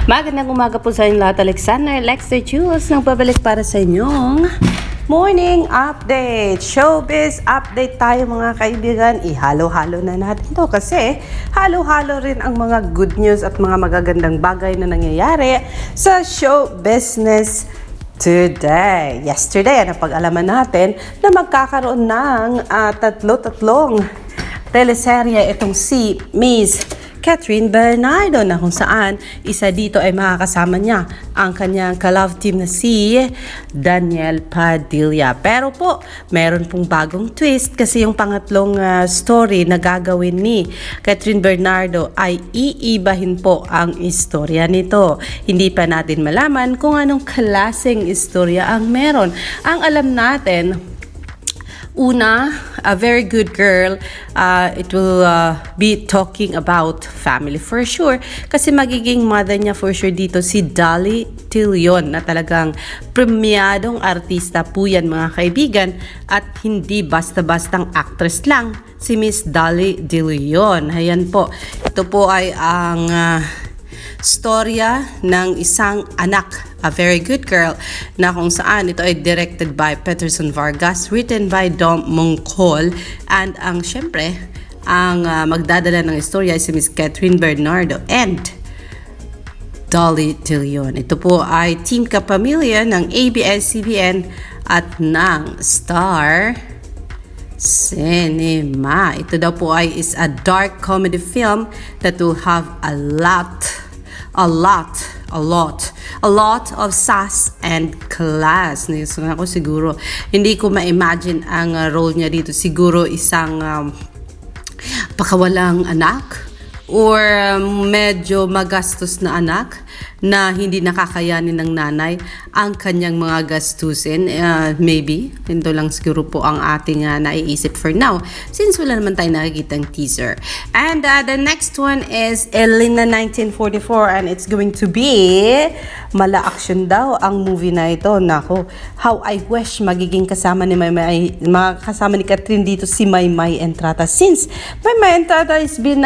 Magandang umaga po sa inyo lahat. Alexander Lexter Jules nang babalik para sa inyong morning update. Showbiz update tayo mga kaibigan. Ihalo-halo na natin ito kasi halo-halo rin ang mga good news at mga magagandang bagay na nangyayari sa show business today. Yesterday, napag-alaman natin na magkakaroon ng tatlo-tatlong teleserye itong si Miss Catherine Bernardo na kung saan isa dito ay makakasama niya ang kanyang ka-love team na si Daniel Padilla. Pero po, meron pong bagong twist kasi yung pangatlong story na gagawin ni Catherine Bernardo ay iibahin po ang istorya nito. Hindi pa natin malaman kung anong klaseng istorya ang meron. Ang alam natin, una, a very good girl, it will be talking about family for sure. Kasi magiging mother niya for sure dito si Dolly Tilion na talagang premiadong artista po yan mga kaibigan. At hindi basta-bastang actress lang si Miss Dolly Tilion. Ayan po, ito po ay ang storya ng isang anak, a very good girl, na kung saan ito ay directed by Peterson Vargas, written by Dom Mongkol, and ang syempre, ang magdadala ng istorya ay si Miss Catherine Bernardo and Dolly Tilion. Ito po ay team kapamilya ng ABS-CBN at ng Star Cinema. Ito daw po ay is a dark comedy film that will have a lot of sass and class. So ako siguro, hindi ko ma-imagine ang role niya dito. Siguro isang pakawalang anak or medyo magastos na anak na hindi nakakayanin ng nanay ang kanyang mga gastusin. Maybe, ito lang siguro po ang ating naiisip for now since wala naman tayo nakikitang teaser. And the next one is Elena 1944 and it's going to be mala-action daw ang movie na ito. Nako, how I wish magiging kasama ni kasama ni Catherine dito si Maymay Entrata since Maymay Entrata has been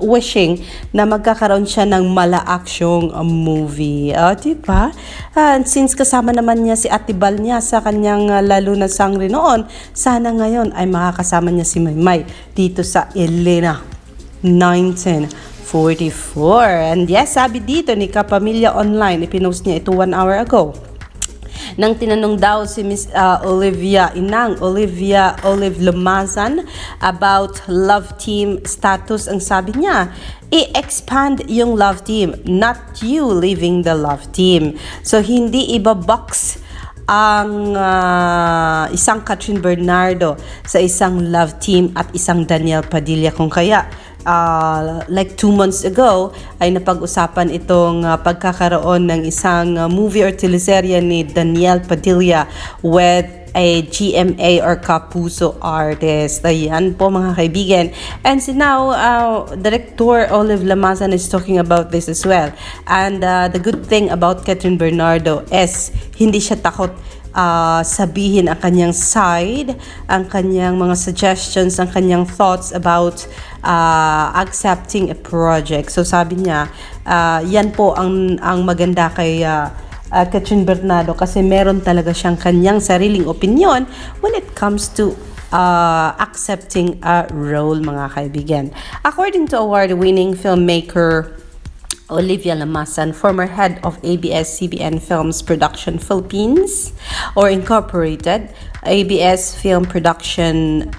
wishing na magkakaroon siya ng mala-aksyong movie. Diba? And since kasama naman niya si Atibal niya sa kanyang lalo na sangre noon, sana ngayon ay makakasama niya si Maymay dito sa Elena 1944. And yes, sabi dito ni Kapamilya Online, ipinost niya ito 1 hour ago. Nang tinanong daw si Miss Inang Olivia Lumazan about love team status, ang sabi niya, i-expand yung love team, not you leaving the love team. So, hindi iba-box ang isang Catherine Bernardo sa isang love team at isang Daniel Padilla. Kung kaya, like 2 months ago, ay napag-usapan itong pagkakaroon ng isang movie or teleserye ni Daniel Padilla with a GMA or Kapuso artist. Ayan po mga kaibigan. And so now, Director Olive Lamazan is talking about this as well. And the good thing about Catherine Bernardo is hindi siya takot sabihin ang kanyang side, ang kanyang mga suggestions, ang kanyang thoughts about accepting a project. So sabi niya, yan po ang maganda kay Catherine Bernardo kasi meron talaga siyang kanyang sariling opinion when it comes to accepting a role mga kaibigan. According to award-winning filmmaker Olivia Lamasan, former head of ABS-CBN Films Production Philippines or Incorporated, ABS Film Productions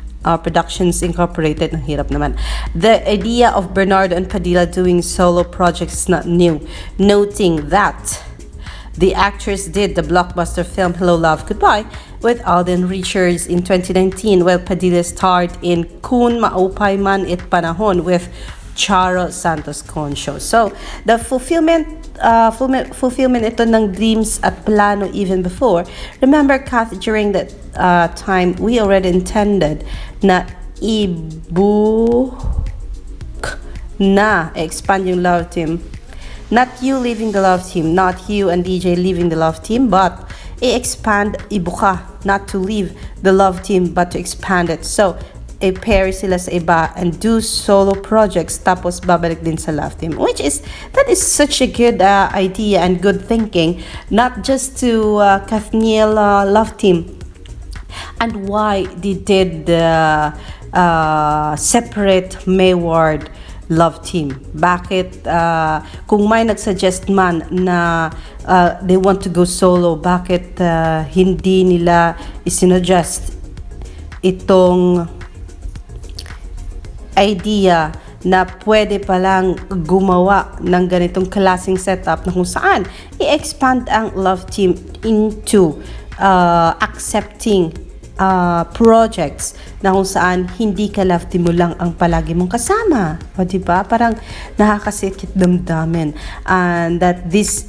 Incorporated, ang hirap naman. The idea of Bernardo and Padilla doing solo projects is not new, noting that the actors did the blockbuster film Hello Love Goodbye with Alden Richards in 2019, while Padilla starred in Kun Maupay Man It Panahon with Charo Santos Concho. So, the fulfillment ito ng dreams at plano even before. Remember, Kath, during that time, we already intended na expand yung love team. Not you leaving the love team, not you and DJ leaving the love team, but i-expand, ibuka, not to leave the love team, but to expand it. So, pair sila sa iba and do solo projects tapos babalik din sa love team, that is such a good idea and good thinking, not just to Kathniel love team. And why they did separate Mayward love team? Bakit kung may nagsuggest man na they want to go solo, bakit hindi nila isinuggest itong idea na pwede palang gumawa ng ganitong klaseng setup na kung saan i-expand ang love team into accepting projects na kung saan hindi ka love team mo lang ang palagi mong kasama. O diba? Parang nakakasikit damdamin. And that this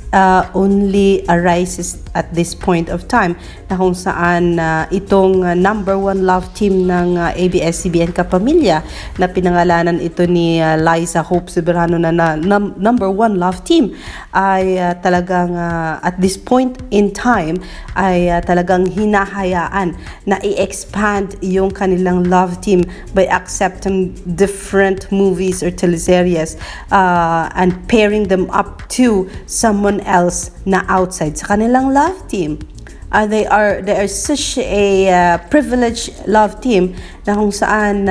only arises at this point of time na kung saan itong number one love team ng ABS-CBN Kapamilya na pinangalanan ito ni Liza Hope Soberano na number one love team ay talagang at this point in time ay talagang hinahayaan na i-expand yung kanilang love team by accepting different movies or teleseries and pairing them up to someone else na outside sa kanilang love team. They are such a privileged love team na kung saan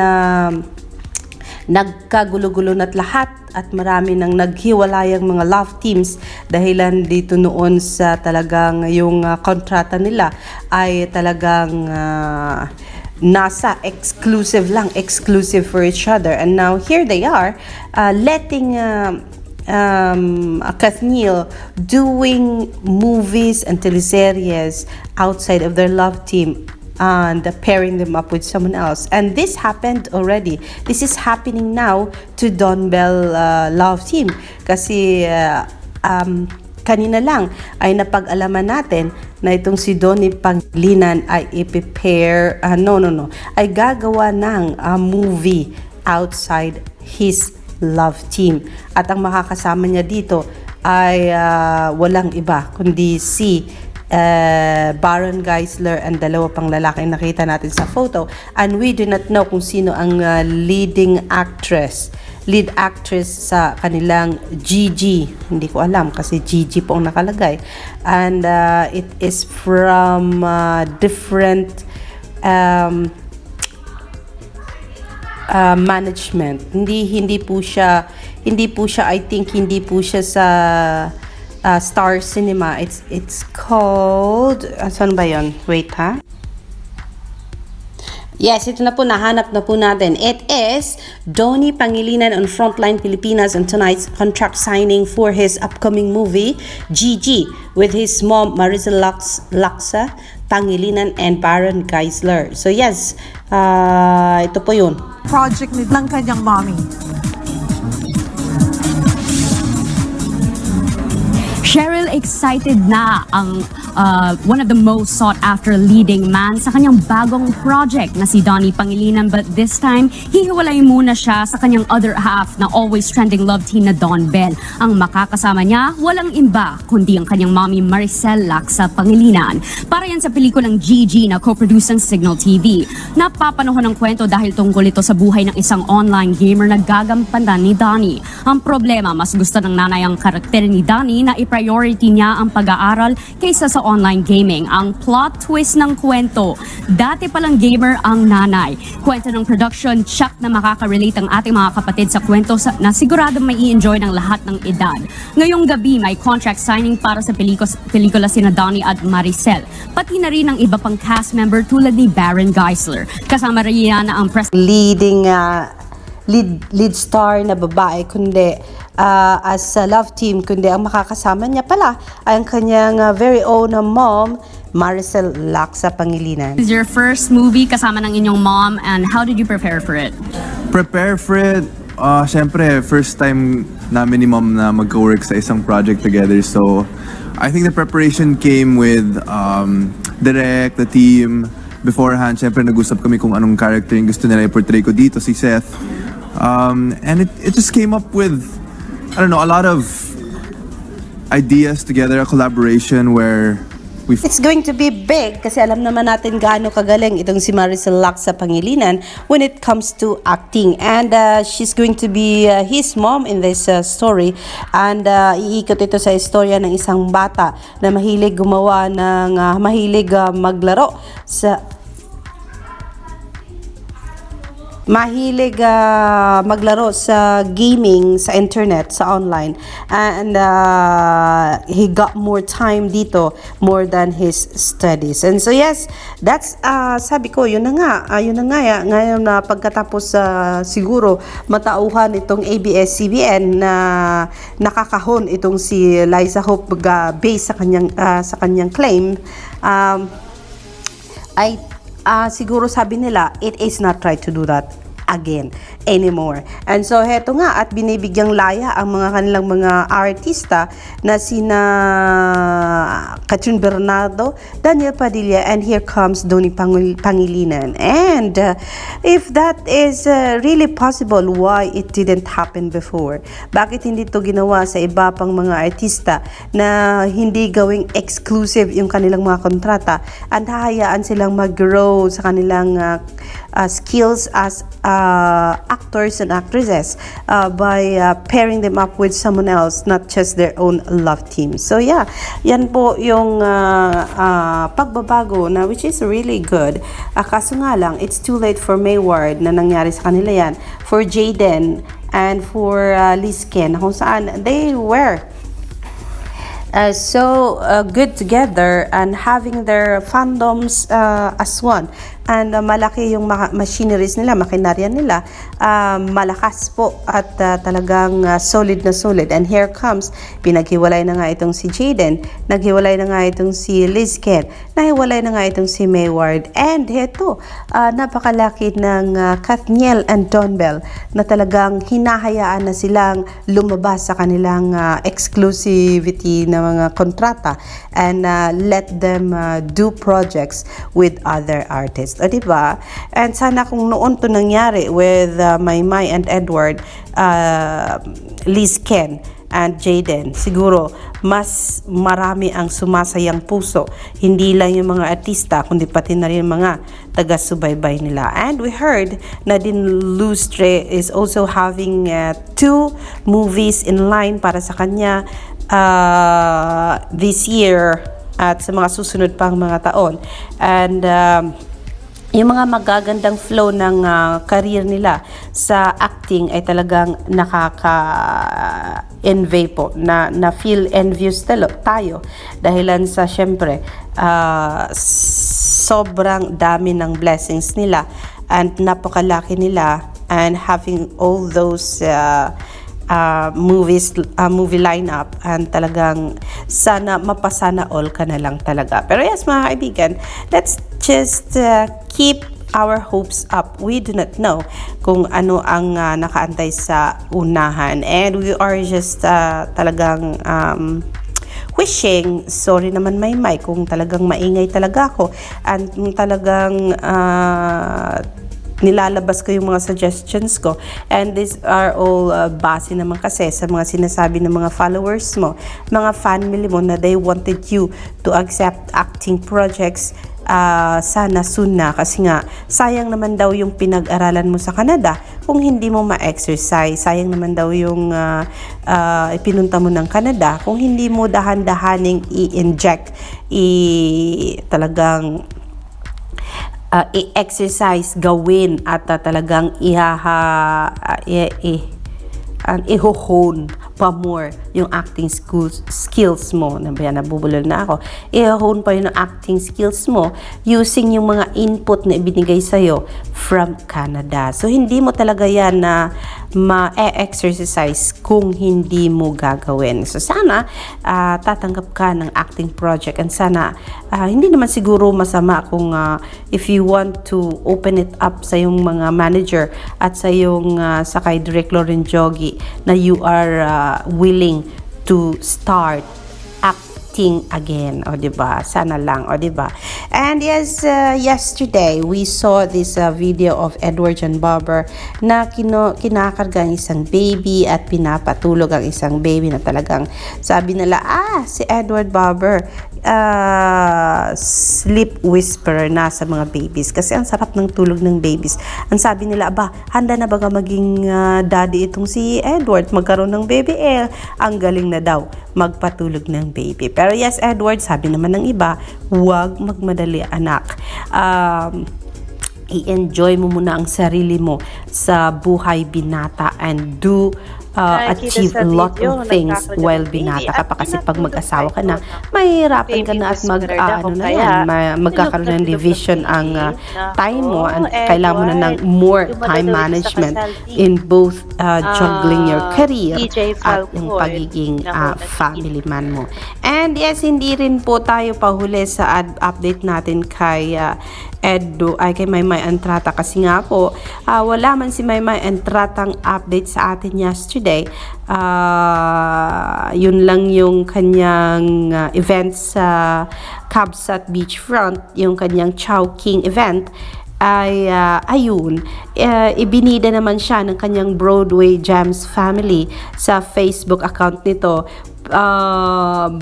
nagkagulo-gulo na't lahat at marami nang naghiwalayang mga love teams dahilan dito noon sa talagang yung kontrata nila ay talagang nasa exclusive for each other. And now here they are letting Kathniel doing movies and teleseries outside of their love team and pairing them up with someone else. And this happened already. This is happening now to Don Bell love team. Kasi kanina lang ay napag-alaman natin na itong si Donnie Pangilinan ay i-prepare, ay gagawa ng movie outside his love team. At ang makakasama niya dito ay walang iba kundi si Baron Geisler and dalawa pang lalaki nakita natin sa photo. And we do not know kung sino ang lead actress sa kanilang Gigi. Hindi ko alam kasi Gigi po ang nakalagay. And it is from different management. Hindi po siya I think hindi po siya sa Star Cinema. It's called saan ba 'yon? Wait ha. Yes, ito na po, nahanap na po natin. It is Donnie Pangilinan on Frontline Pilipinas on tonight's contract signing for his upcoming movie, Gigi, with his mom, Maricel Laksa Pangilinan and Baron Geisler. So yes, ito po yun. Project ng kanyang mommy. Cheryl, excited na ang one of the most sought-after leading man sa kanyang bagong project na si Donnie Pangilinan, but this time, hihiwalay muna siya sa kanyang other half na always trending love team na Don Bell. Ang makakasama niya, walang iba kundi ang kanyang mommy Maricel Laksa Pangilinan. Para yan sa pelikulang Gigi na co-produce ng Signal TV. Napapanahon ng kwento dahil tungkol ito sa buhay ng isang online gamer na gagampandan ni Donnie. Ang problema, mas gusto ng nanay ang karakter ni Donnie na priority niya ang pag-aaral kaysa sa online gaming. Ang plot twist ng kwento, dati palang gamer ang nanay. Kwento ng production, check na makaka-relate ang ating mga kapatid sa kwento na sigurado may i-enjoy ng lahat ng edad. Ngayong gabi, may contract signing para sa pelikula sina Donnie at Maricel. Pati na rin ang iba pang cast member tulad ni Baron Geisler. Kasama rin yan ang lead star na babae, kundi as a love team, kundi ang makakasama niya pala ay ang kanyang very own mom, Maricel Laksa Pangilinan. This is your first movie kasama ng inyong mom, and how did you prepare for it? Prepare for it, syempre first time namin ni mom na mag-work sa isang project together, so I think the preparation came with direct, the team. Beforehand, syempre nag-usap kami kung anong character yung gusto nila i-portray ko dito, si Seth. And it just came up with, I don't know, a lot of ideas together, a collaboration where It's going to be big kasi alam naman natin gaano kagaling itong si Maricel Laksa Pangilinan when it comes to acting. And she's going to be his mom in this story. And iikot ito sa istorya ng isang bata na mahilig gumawa ng maglaro sa maglaro sa gaming sa internet, sa online, and he got more time dito more than his studies. And so yes, that's sabi ko, yun na nga ngayon na pagkatapos siguro matauhan itong ABS-CBN na nakakahon itong si Liza Hope based sa kanyang claim, ay siguro sabi nila, it is not right to do that again anymore. And so heto nga, at binibigyang laya ang mga kanilang mga artista na sina Catherine Bernardo, Daniel Padilla, and here comes Donnie Pangilinan. And if that is really possible, why it didn't happen before? Bakit hindi to ginawa sa iba pang mga artista na hindi gawing exclusive yung kanilang mga kontrata at hahayaan silang mag-grow sa kanilang skills as actors and actresses by pairing them up with someone else, not just their own love team. So yeah, yan po yung pagbabago na which is really good. Kaso nga lang, it's too late for Mayward na nangyari sa kanila yan, for Jaden and for Lizken, kung saan they were so good together and having their fandoms as one. And malaki yung machineries nila, makinarya nila, malakas po at talagang solid na solid. And here comes, pinaghiwalay na nga itong si Jaden, naghiwalay na nga itong si Lizken, nahiwalay na nga itong si Mayward. And heto, napakalaki ng Kathniel and Donbell na talagang hinahayaan na silang lumabas sa kanilang exclusivity na mga kontrata and let them do projects with other artists. O diba? And sana kung noon to nangyari with Maymay and Edward, Lizken and Jaden, siguro mas marami ang sumasayang puso, hindi lang yung mga artista kundi pati na rin mga taga-subaybay nila. And we heard Nadine Lustre is also having 2 movies in line para sa kanya this year at sa mga susunod pang mga taon. And yung mga magagandang flow ng career nila sa acting ay talagang nakaka-envy po, na feel envious tayo dahilan sa syempre sobrang dami ng blessings nila and napakalaki nila and having all those movie lineup, and talagang sana mapasana all ka na lang talaga. Pero yes, mga kaibigan, let's just keep our hopes up. We do not know kung ano ang nakaantay sa unahan, and we are just talagang wishing, sorry naman Maymay kung talagang maingay talaga ako and talagang nilalabas ko yung mga suggestions ko, and these are all base naman kasi sa mga sinasabi ng mga followers mo, mga family mo, na they wanted you to accept acting projects sana soon na, kasi nga sayang naman daw yung pinag-aralan mo sa Canada kung hindi mo ma-exercise, sayang naman daw yung ipinunta mo ng Canada kung hindi mo dahan-dahaning i-inject, talagang i-exercise, gawin at talagang i-hone pa more yung acting skills mo. Nabubulol na ako. I-hone pa yung acting skills mo using yung mga input na ibinigay sa'yo from Canada. So, hindi mo talaga yan na ma-exercise kung hindi mo gagawin. So, sana tatanggap ka ng acting project, and sana hindi naman siguro masama kung if you want to open it up sa yung mga manager at sa yung sa kay Direk Loren Jogi na you are willing to start acting again, o diba? Sana lang, o diba? And yes, yesterday we saw this video of Edward John Barber na kinakarga ang isang baby at pinapatulog ang isang baby na talagang sabi nila, si Edward Barber, sleep whisperer na sa mga babies. Kasi ang sarap ng tulog ng babies. Ang sabi nila, aba, handa na baga maging daddy itong si Edward, magkaroon ng baby. Ang galing na daw magpatulog ng baby. Pero yes, Edward, sabi naman ng iba, huwag magmadali, anak. I-enjoy mo muna ang sarili mo sa buhay binata and do achieve a lot of things while binata ka pa, kasi pag mag-asawa ka na, mahirapan ka na at magkakaroon ng division ang time mo, and kailangan mo na ng more time management in both juggling your career at yung pagiging family man mo. And yes, hindi rin po tayo pahuli sa update natin kay kay Maymay Entrata, kasi nga po wala man si Maymay Entratang update sa atin yesterday. Yun lang yung kanyang event sa Kabsat Beachfront, yung kanyang Chowking event ay ayun, ibinida naman siya ng kanyang Broadway Gems family sa Facebook account nito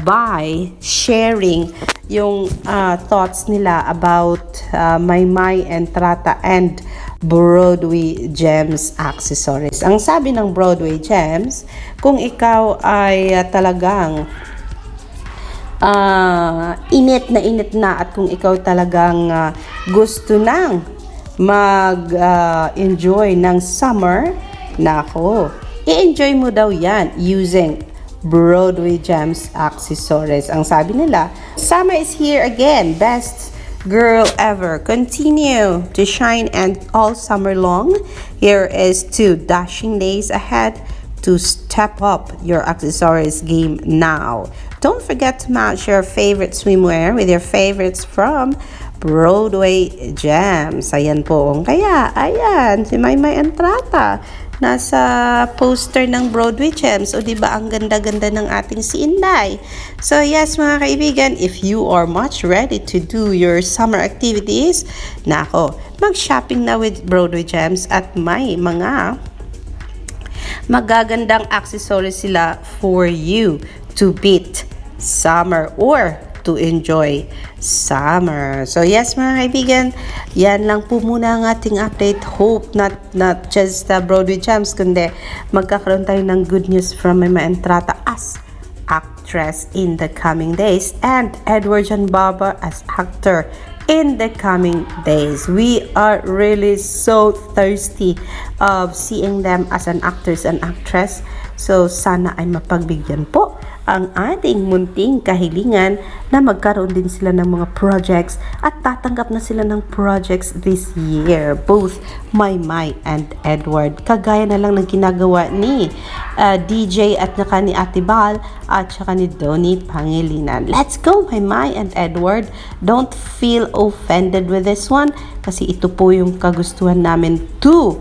by sharing yung thoughts nila about Maymay Entrata and Broadway Gems accessories. Ang sabi ng Broadway Gems, kung ikaw ay talagang init na at kung ikaw talagang gusto nang mag-enjoy ng summer, nako, i-enjoy mo daw yan using Broadway Gems accessories. Ang sabi nila, summer is here again, best girl ever. Continue to shine and all summer long. Here is 2 dashing days ahead to step up your accessories game now. Don't forget to match your favorite swimwear with your favorites from Broadway Gems. Ayan po. Kaya, ayan, si Maymay Entrata nasa poster ng Broadway Gems. O diba, ang ganda-ganda ng ating si Inday. So yes, mga kaibigan, if you are much ready to do your summer activities, nako, mag-shopping na with Broadway Gems at may mga magagandang accessories sila for you to beat summer or to enjoy summer. So yes, mga kaibigan, yan lang po muna ang ating update. Hope not just Broadway Gems, kundi magkakaroon tayo ng good news from Maymay Entrata as actress in the coming days and Edward John Barber as actor in the coming days. We are really so thirsty of seeing them as an actors and actress. So sana ay mapagbigyan po ang ating munting kahilingan na magkaroon din sila ng mga projects at tatanggap na sila ng projects this year, both Maymay and Edward, kagaya na lang ng ginagawa ni DJ at saka ni Ate Bal at saka ni Donnie Pangilinan. Let's go, Maymay and Edward. Don't feel offended with this one, kasi ito po yung kagustuhan namin to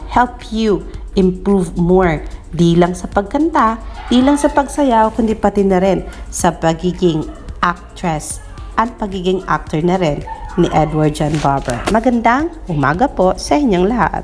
help you improve more, di lang sa pagkanta, di lang sa pagsayaw, kundi pati na rin sa pagiging actress at pagiging actor na rin ni Edward John Barber. Magandang umaga po sa inyong lahat.